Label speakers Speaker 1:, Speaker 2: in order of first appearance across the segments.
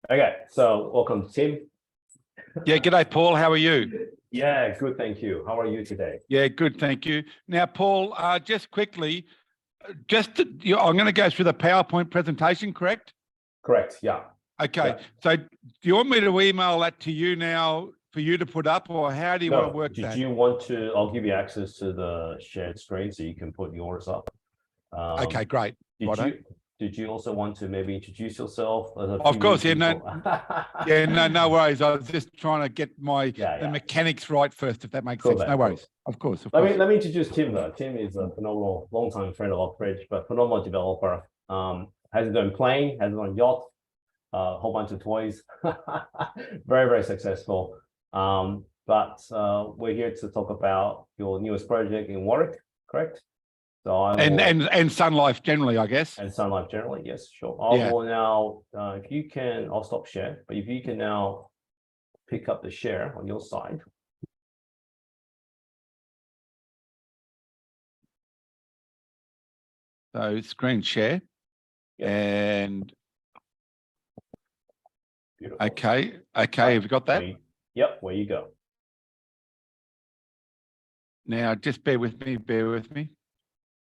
Speaker 1: Okay, so welcome, Tim.
Speaker 2: Yeah, g'day, Paul. How are you?
Speaker 1: Yeah, good, thank you. How are you today?
Speaker 2: Yeah, good, thank you. Now, Paul, just quickly, I'm going to go through the PowerPoint presentation, correct?
Speaker 1: Correct, yeah.
Speaker 2: Okay,
Speaker 1: Yeah.
Speaker 2: so do you want me to email that to you now for you to put up, or how do you want to work that?
Speaker 1: Did you want to, I'll give you access to the shared screen so you can put yours up.
Speaker 2: Okay, great.
Speaker 1: Did you also want to maybe introduce yourself?
Speaker 2: Of course, yeah, no worries. I was just trying to get the mechanics right first, if that makes sense. No worries. Of course.
Speaker 1: Let me introduce Tim though. Tim is a phenomenal long-time friend of Oxbridge, but phenomenal developer. Has his own plane, has his own yacht, a whole bunch of toys. Very, very successful. But we're here to talk about your newest project in Warwick, correct? So
Speaker 2: and Sun Life generally, I guess.
Speaker 1: And Sun Life generally, yes, sure. I will now, if you can, I'll stop share, but if you can now pick up the share on your side.
Speaker 2: So screen share. Yep. And beautiful. Okay, have you got that?
Speaker 1: Yep, where you go.
Speaker 2: Now, just bear with me.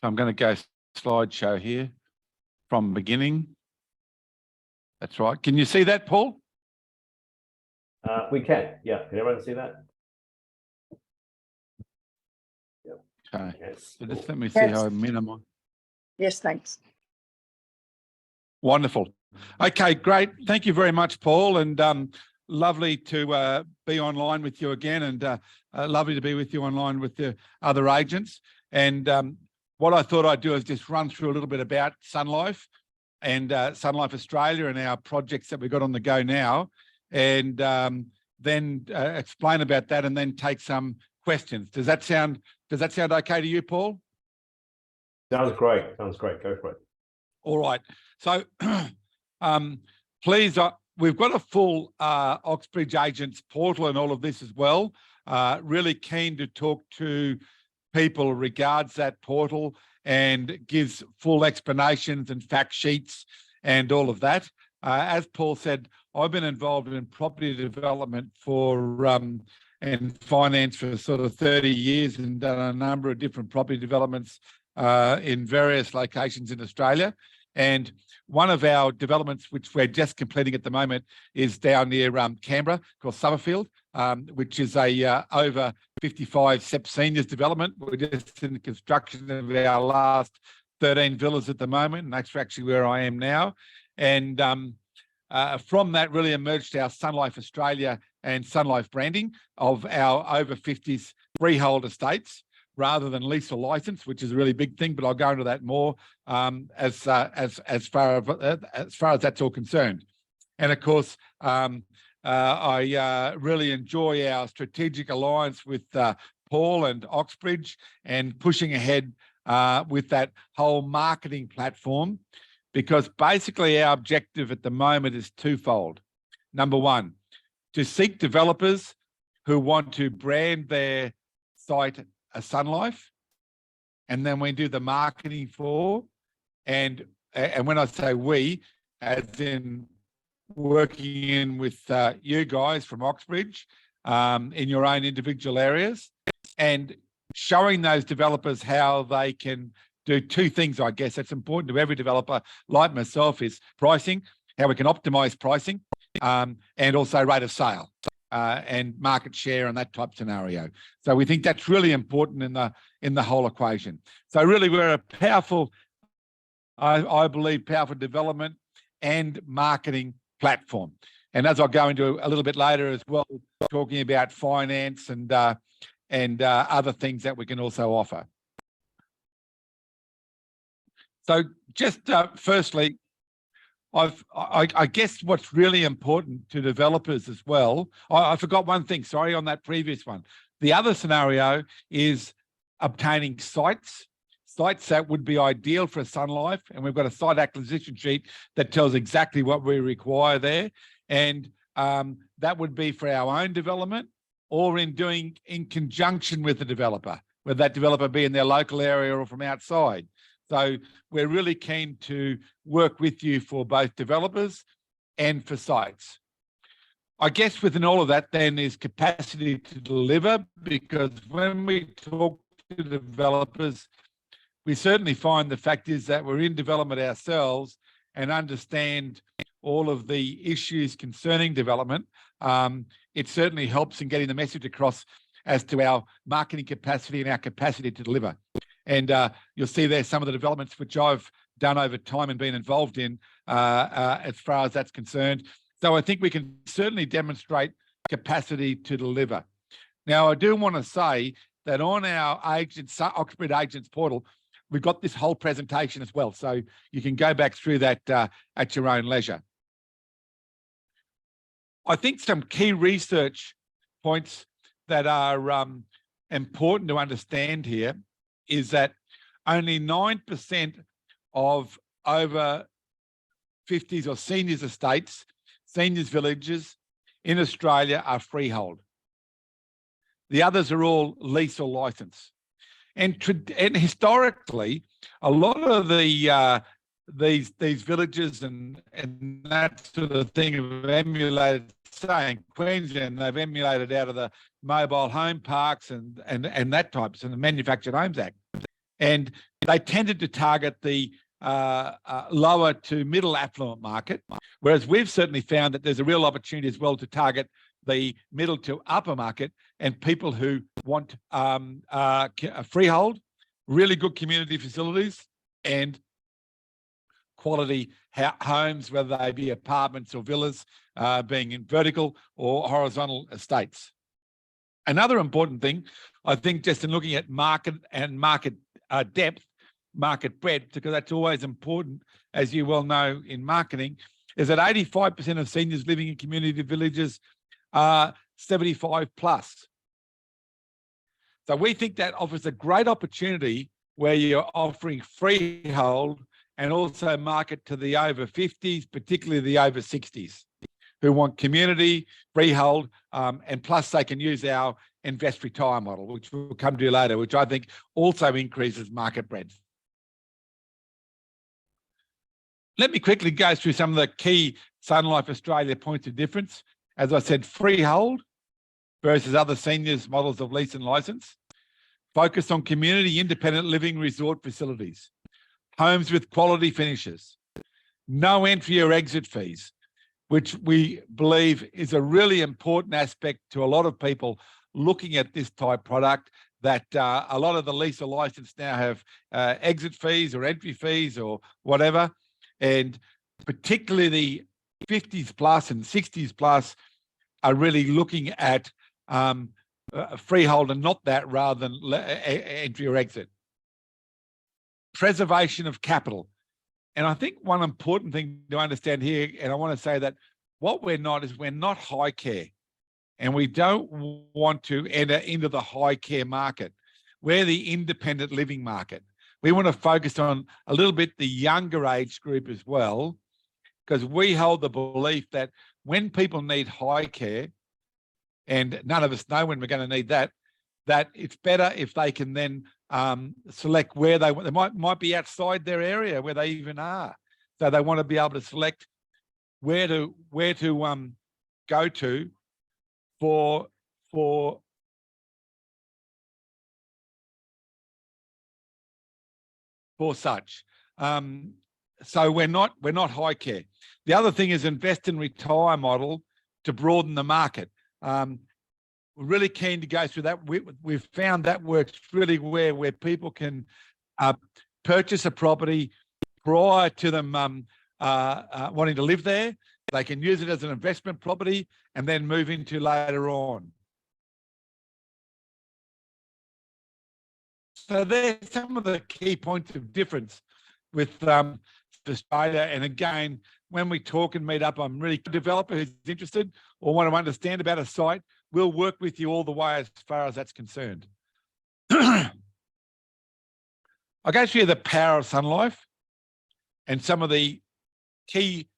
Speaker 2: So I'm going to go slideshow here from beginning. That's right. Can you see that, Paul?
Speaker 1: We can. Yeah. Can everyone see that?
Speaker 2: Yep. Okay. Yes. So just let me see how I minimize.
Speaker 3: Yes, thanks.
Speaker 2: Wonderful. Okay, great. Thank you very much, Paul, and lovely to be online with you again, and lovely to be with you online with the other agents. And what I thought I'd do is just run through a little bit about Sun Life and Sun Life Australia and our projects that we've got on the go now, and then explain about that, and then take some questions. Does that sound okay to you, Paul?
Speaker 1: Sounds great. Go for it.
Speaker 2: All right. So please, we've got a full Oxbridge Agents portal and all of this as well. Really keen to talk to people regards that portal, and gives full explanations and fact sheets and all of that. As Paul said, I've been involved in property development and finance for sort of 30 years, and done a number of different property developments in various locations in Australia. And one of our developments, which we're just completing at the moment, is down near Canberra, called Summerfield, which is a over 55 SEP seniors development. We're just in the construction of our last 13 villas at the moment, and that's actually where I am now. And from that really emerged our Sun Life Australia and Sun Life branding of our over 50s freehold estates, rather than lease or license, which is a really big thing, but I'll go into that more as far as that's all concerned. And of course, I really enjoy our strategic alliance with Paul and Oxbridge, and pushing ahead with that whole marketing platform, because basically our objective at the moment is twofold. Number one, to seek developers who want to brand their site as Sun Life, and then we do the marketing for, and when I say we, as in working in with you guys from Oxbridge in your own individual areas, and showing those developers how they can do two things, I guess, that's important to every developer like myself, is pricing, how we can optimize pricing, and also rate of sale. And market share and that type scenario. So we think that's really important in the whole equation. So really, we're a powerful, I believe, powerful development and marketing platform. And as I'll go into a little bit later as well, talking about finance and other things that we can also offer. So just firstly, I guess what's really important to developers as well, I forgot one thing, sorry, on that previous one. The other scenario is obtaining sites that would be ideal for Sun Life, and we've got a site acquisition sheet that tells exactly what we require there, and that would be for our own development, or in conjunction with the developer, whether that developer be in their local area or from outside. So we're really keen to work with you for both developers and for sites. I guess within all of that then is capacity to deliver, because when we talk to developers, we certainly find the fact is that we're in development ourselves and understand all of the issues concerning development. It certainly helps in getting the message across as to our marketing capacity and our capacity to deliver. And you'll see there some of the developments which I've done over time and been involved in as far as that's concerned. So I think we can certainly demonstrate capacity to deliver. Now, I do want to say that on our Oxbridge Agents portal, we've got this whole presentation as well. So you can go back through that at your own leisure. I think some key research points that are important to understand here is that only 9% of over 50s or seniors estates, seniors villages in Australia are freehold. The others are all lease or license. And historically, a lot of the these villages and that sort of thing have emulated, say in Queensland, they've emulated out of the mobile home parks and that type, so the Manufactured Homes Act. And they tended to target the lower to middle affluent market, whereas we've certainly found that there's a real opportunity as well to target the middle to upper market and people who want a freehold, really good community facilities and quality homes, whether they be apartments or villas, being in vertical or horizontal estates. Another important thing, I think, just in looking at market and market depth, market breadth, because that's always important, as you well know in marketing, is that 85% of seniors living in community villages are 75 plus. So we think that offers a great opportunity where you're offering freehold and also market to the over 50s, particularly the over 60s, who want community, freehold, and plus they can use our invest retire model, which we'll come to later, which I think also increases market breadth. Let me quickly go through some of the key Sun Life Australia points of difference. As I said, freehold versus other seniors models of lease and license. Focus on community independent living resort facilities. Homes with quality finishes. No entry or exit fees, which we believe is a really important aspect to a lot of people looking at this type product, that a lot of the lease or license now have exit fees or entry fees or whatever. And particularly the 50s plus and 60s plus are really looking at freehold and not that, rather than entry or exit. Preservation of capital. And I think one important thing to understand here, and I want to say that what we're not is we're not high care, and we don't want to enter into the high care market. We're the independent living market. We want to focus on a little bit the younger age group as well, because we hold the belief that when people need high care, and none of us know when we're going to need that, that it's better if they can then select where they might be outside their area where they even are. So they want to be able to select where to go to for such. So we're not high care. The other thing is invest and retire model to broaden the market. We're really keen to go through that. We've found that works really where people can purchase a property prior to them wanting to live there. They can use it as an investment property and then move into later on. So there's some of the key points of difference with Australia. And again, when we talk and meet up, I'm really a developer who's interested or want to understand about a site. We'll work with you all the way as far as that's concerned. I'll go through the power of Sun Life and some of the key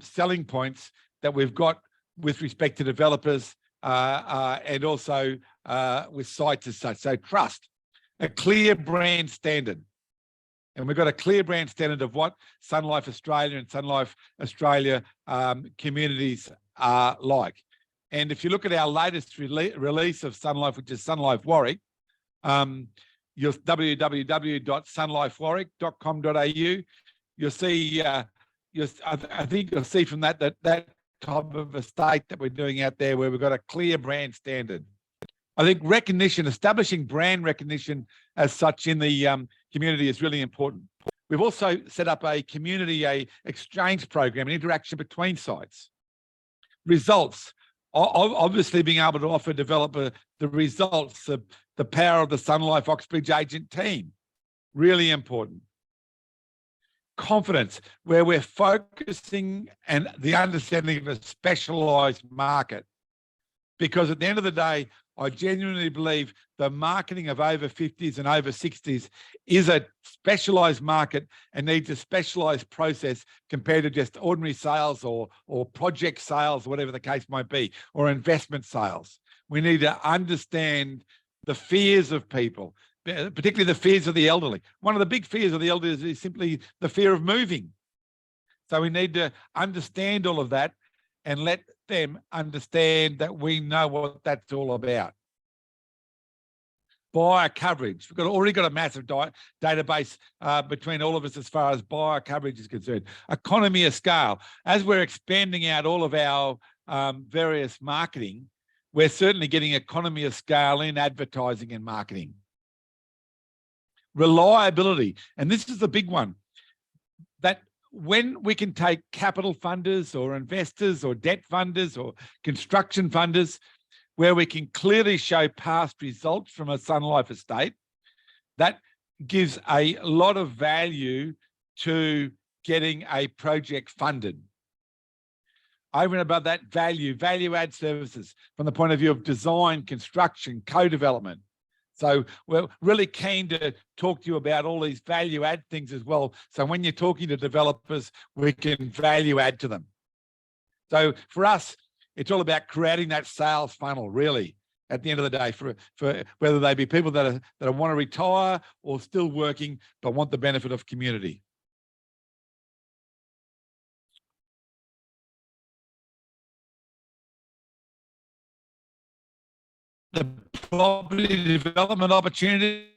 Speaker 2: selling points that we've got with respect to developers and also with sites as such. So trust, a clear brand standard. And we've got a clear brand standard of what Sun Life Australia and Sun Life Australia communities are like. And if you look at our latest release of Sun Life, which is Sun Life Warwick, your www.sunlifewarwick.com.au, you'll see, I think you'll see from that type of estate that we're doing out there where we've got a clear brand standard. I think recognition, establishing brand recognition as such in the community is really important. We've also set up a community exchange program, an interaction between sites. Results, obviously being able to offer developer the results, the power of the Sun Life Oxbridge agent team, really important. Confidence, where we're focusing and the understanding of a specialised market. Because at the end of the day, I genuinely believe the marketing of over 50s and over 60s is a specialised market and needs a specialised process compared to just ordinary sales or project sales, whatever the case might be, or investment sales. We need to understand the fears of people, particularly the fears of the elderly. One of the big fears of the elderly is simply the fear of moving. So we need to understand all of that and let them understand that we know what that's all about. Buyer coverage. We've already got a massive database between all of us as far as buyer coverage is concerned. Economy of scale. As we're expanding out all of our various marketing, we're certainly getting economy of scale in advertising and marketing. Reliability. And this is the big one. That when we can take capital funders or investors or debt funders or construction funders, where we can clearly show past results from a Sun Life estate, that gives a lot of value to getting a project funded. Over and above that, value add services from the point of view of design, construction, co-development. So we're really keen to talk to you about all these value add things as well. So when you're talking to developers, we can value add to them. So for us, it's all about creating that sales funnel, really, at the end of the day, for whether they be people that want to retire or still working but want the benefit of community. The property development opportunity,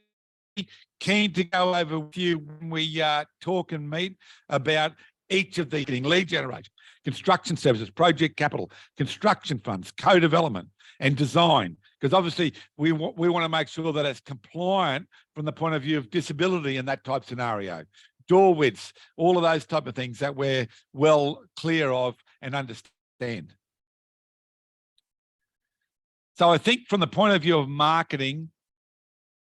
Speaker 2: keen to go over with you when we talk and meet about each of these things: lead generation, construction services, project capital, construction funds, co-development and design. Because obviously we want to make sure that it's compliant from the point of view of disability in that type scenario. Door widths, all of those type of things that we're well clear of and understand. So I think from the point of view of marketing,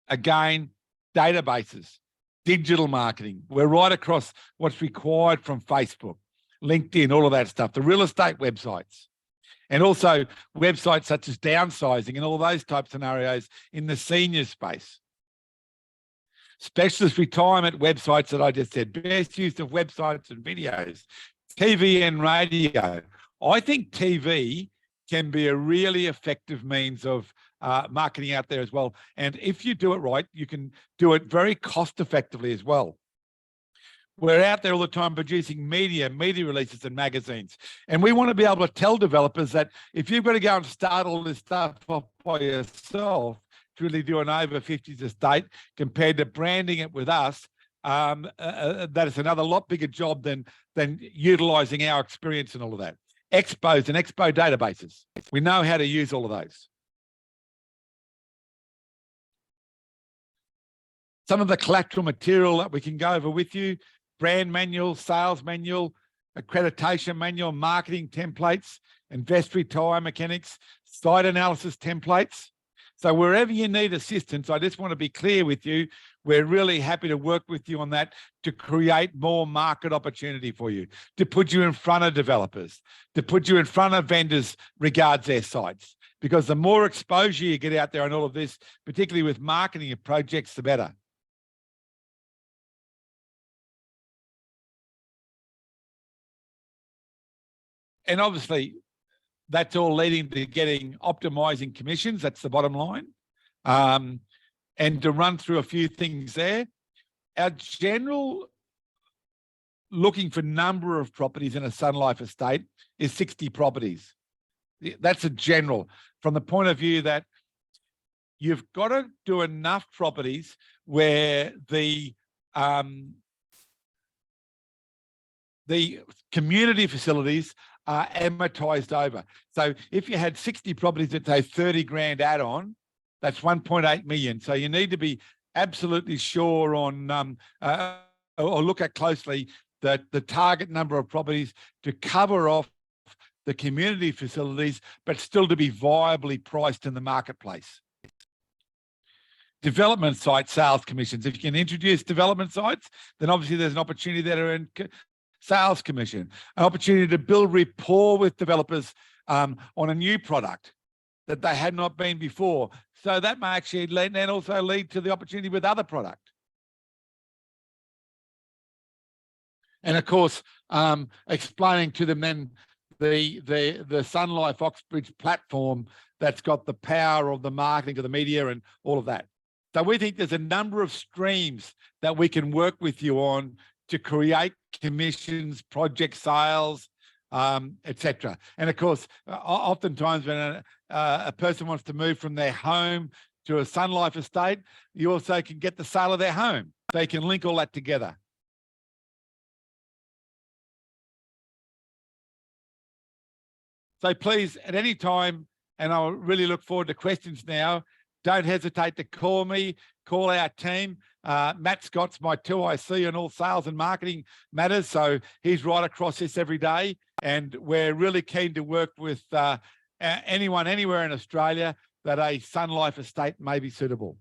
Speaker 2: again, databases, digital marketing, we're right across what's required from Facebook, LinkedIn, all of that stuff, the real estate websites, and also websites such as downsizing and all those type scenarios in the senior space. Specialist retirement websites that I just said, best use of websites and videos, TV and radio. I think TV can be a really effective means of marketing out there as well. And if you do it right, you can do it very cost effectively as well. We're out there all the time producing media releases and magazines. And we want to be able to tell developers that if you've got to go and start all this stuff off by yourself to really do an over 50s estate compared to branding it with us, that is another lot bigger job than utilising our experience and all of that. Expos and expo databases. We know how to use all of those. Some of the collateral material that we can go over with you: brand manual, sales manual, accreditation manual, marketing templates, invest retire mechanics, site analysis templates. So wherever you need assistance, I just want to be clear with you, we're really happy to work with you on that to create more market opportunity for you, to put you in front of developers, to put you in front of vendors regards their sites. Because the more exposure you get out there on all of this, particularly with marketing of projects, the better. And obviously, that's all leading to getting optimizing commissions. That's the bottom line. And to run through a few things there, our general looking for number of properties in a Sun Life estate is 60 properties. That's a general, from the point of view that you've got to do enough properties where the community facilities are amortized over. So if you had 60 properties at say 30 grand add-on, that's 1.8 million. So you need to be absolutely sure on or look at closely that the target number of properties to cover off the community facilities, but still to be viably priced in the marketplace. Development site sales commissions. If you can introduce development sites, then obviously there's an opportunity that are in sales commission, an opportunity to build rapport with developers on a new product that they had not been before. So that may actually then also lead to the opportunity with other product. And of course, explaining to them then the Sun Life Oxbridge platform that's got the power of the marketing of the media and all of that. So we think there's a number of streams that we can work with you on to create commissions, project sales, etc. And of course, oftentimes when a person wants to move from their home to a Sun Life estate, you also can get the sale of their home. They can link all that together. So please, at any time, and I'll really look forward to questions now, don't hesitate to call me, call our team. Matt Scott's my 2IC on all sales and marketing matters, so he's right across this every day, and we're really keen to work with anyone anywhere in Australia that a Sun Life estate may be suitable.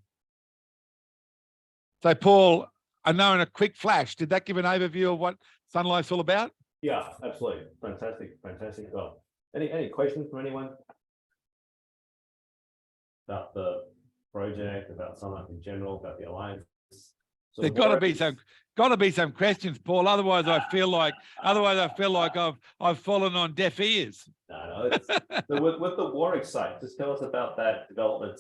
Speaker 2: So Paul, I know in a quick flash, did that give an overview of what Sun Life's all about?
Speaker 1: Yeah, absolutely. Fantastic. Well, any questions from anyone about the project, about Sun Life in general, about the alliance? So
Speaker 2: There's got to be some questions, Paul. Otherwise, I feel like I've fallen on deaf ears.
Speaker 1: No. So with the Warwick site, just tell us about that development.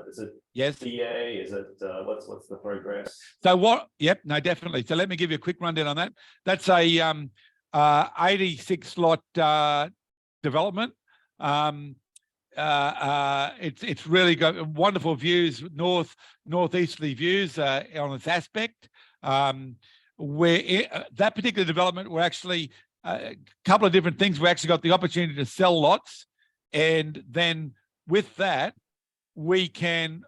Speaker 1: Is it
Speaker 2: yes?
Speaker 1: DA? Is it what's the progress?
Speaker 2: So what? Yep, no, definitely. So let me give you a quick rundown on that. That's a 86 lot development. It's really got wonderful views, northeasterly views on its aspect. Where that particular development, we're actually a couple of different things. We actually got the opportunity to sell lots, and then with that, people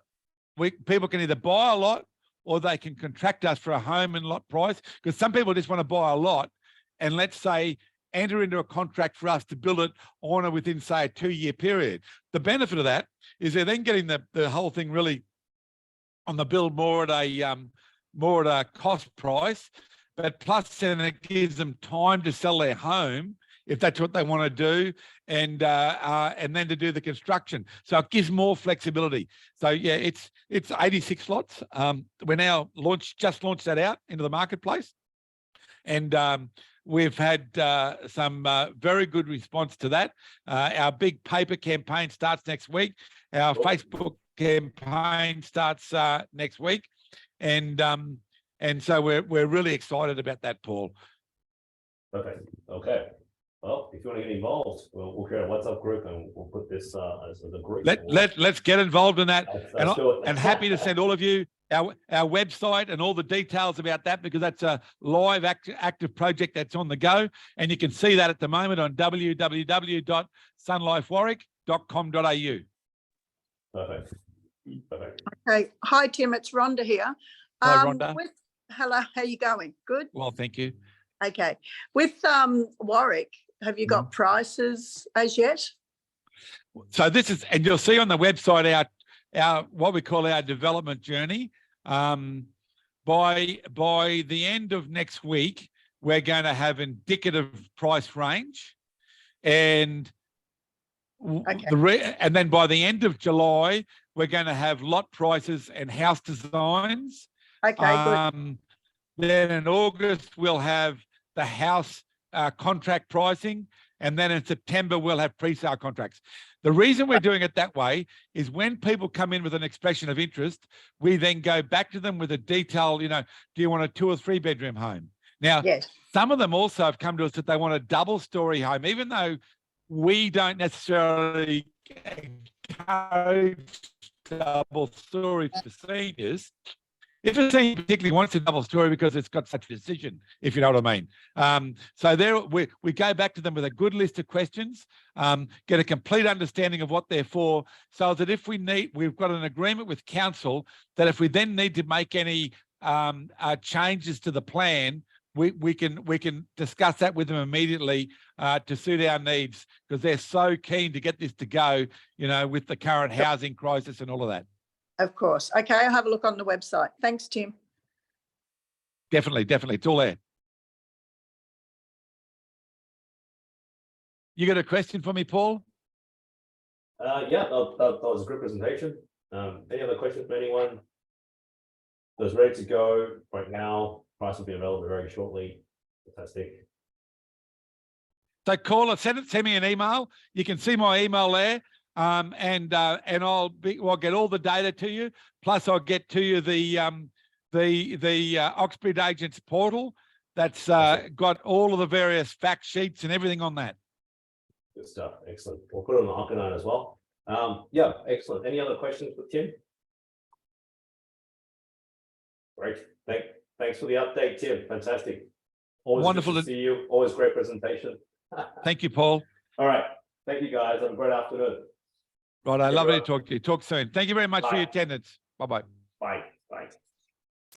Speaker 2: can either buy a lot or they can contract us for a home and lot price. Because some people just want to buy a lot, and let's say enter into a contract for us to build it on or within, say, a 2-year period. The benefit of that is they're then getting the whole thing really on the build more at a cost price, but plus then it gives them time to sell their home if that's what they want to do, and then to do the construction. So it gives more flexibility. So yeah, it's 86 lots. We're now just launched that out into the marketplace, and we've had some very good response to that. Our big paper campaign starts next week. Our Facebook campaign starts next week, and so we're really excited about that, Paul.
Speaker 1: Perfect. Okay. Well, if you want to get involved, we'll create a WhatsApp group and we'll put this as a group.
Speaker 2: Let's get involved in that.
Speaker 1: Let's do it.
Speaker 2: And happy to send all of you our website and all the details about that, because that's a live active project that's on the go, and you can see that at the moment on www.sunlifewarwick.com.au.
Speaker 1: Perfect.
Speaker 3: Okay. Hi, Tim. It's Rhonda here.
Speaker 2: Hi, Rhonda.
Speaker 3: Hello. How you going? Good.
Speaker 2: Well, thank you.
Speaker 3: Okay. With Warwick, have you got prices as yet?
Speaker 2: So this is, and you'll see on the website our what we call our development journey. By the end of next week, we're going to have indicative price range, and and then by the end of July, we're going to have lot prices and house designs.
Speaker 3: Okay, good.
Speaker 2: Then in August, we'll have the house contract pricing, And then in September, we'll have pre-sale contracts. The reason we're doing it that way is when people come in with an expression of interest, we then go back to them with a detailed, do you want a 2 or 3 bedroom home? Now,
Speaker 3: Yes.
Speaker 2: some of them also have come to us that they want a double story home, even though we don't necessarily encourage double story for seniors. If a senior particularly wants a double story because it's got such precision, if you know what I mean. So there we go back to them with a good list of questions, get a complete understanding of what they're for, so that if we've got an agreement with council that if we then need to make any changes to the plan, we can discuss that with them immediately to suit our needs, because they're so keen to get this to go, with the current housing crisis and all of that.
Speaker 3: Of course. Okay, I'll have a look on the website. Thanks, Tim.
Speaker 2: Definitely. It's all there. You got a question for me, Paul?
Speaker 1: Yeah, that was a good presentation. Any other questions from anyone? That's ready to go right now. Price will be available very shortly. Fantastic.
Speaker 2: So call or send me an email. You can see my email there. And I'll get all the data to you. Plus I'll get to you the Oxbridge Agents portal that's got all of the various fact sheets and everything on that.
Speaker 1: Good stuff. Excellent. We'll put it on the Occanine as well. Yeah, excellent. Any other questions for Tim? Great. Thanks for the update, Tim. Fantastic. Always
Speaker 2: Wonderful
Speaker 1: to see you. Always great presentation.
Speaker 2: Thank you, Paul.
Speaker 1: All right. Thank you, guys. Have a great afternoon.
Speaker 2: Right, lovely to talk to you. Talk soon. Thank you very much for your attendance. Bye-bye.
Speaker 1: Bye.